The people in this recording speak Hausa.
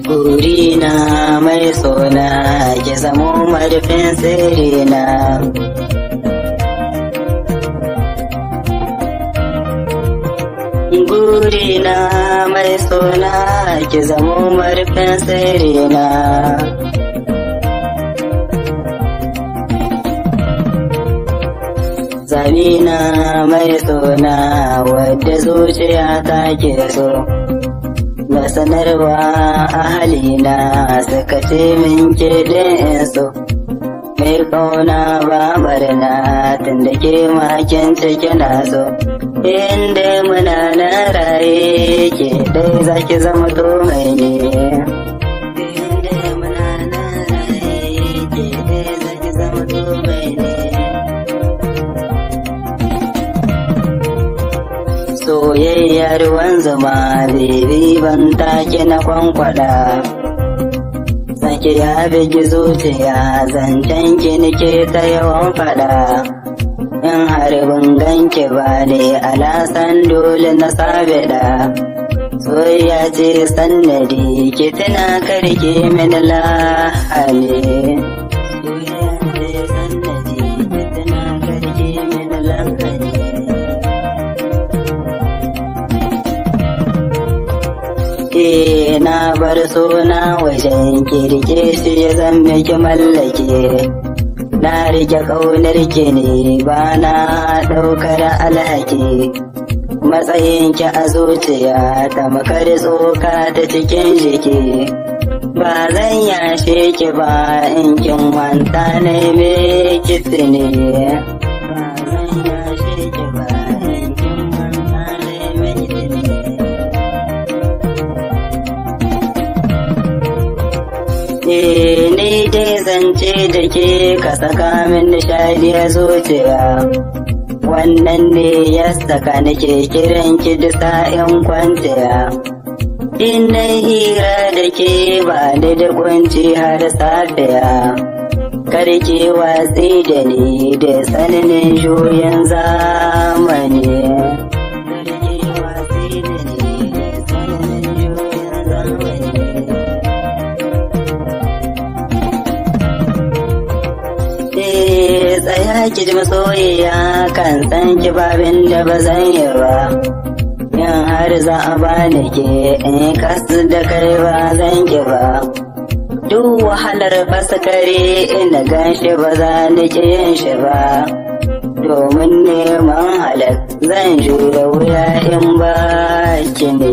Burina mai sona ki zamo marfin sirrina. Burina mai sona ki zamo marfin sirrina. Zabina mai sona wadda zuciya ta ke so. Da sanarwa ahalina suka ce min ke in so. Mai kauna babarna tun da ke makin kina so. Inda muna na raye ke dai zaki zama to mai ne. Inda muna na raye ke dai zaki zama to mai ne. Soyayyar wanzama bebi ban take na kwankwada. Sake ya bigi zuciya zancen ki nake ta yawan fada. In har ban ganki ba ne alasan dole na sabida. Soyayya ce sannadi ki tuna karki min lahani. Soyayya ce sannadi ki tuna karki min lahani. Na bar suna wajen kirke shi zan miki mallake. Na rike ƙaunar ki ne ba na ɗaukar alhaki. Matsayin ki a zuciya tamkar tsoka ta cikin jiki. Ba zan yashe ki ba in kin wanta ne me kitne. Ba zan yashe ki ba in kin wanta ne me kitne. Ni dai zance da ke ka saka min nishadi a zuciya. Wannan ne ya saka nake kiran ki da sa'in kwanciya. In na hira da ke ba da kunci har safiya. Kar ki watsi da ni da tsananin juyin zamani. Kar ki watsi da ni da tsananin juyin zamani. Tsaya ki ji masoyiya kan san ki babin da ba zan yi ba. In har za a bani ke in kasu da kai ba zan ki ba. Duk wahalar faskare ina gan shi ba za ni ki yin shi ba. Domin neman halak zan jure wuya in ba ki ne.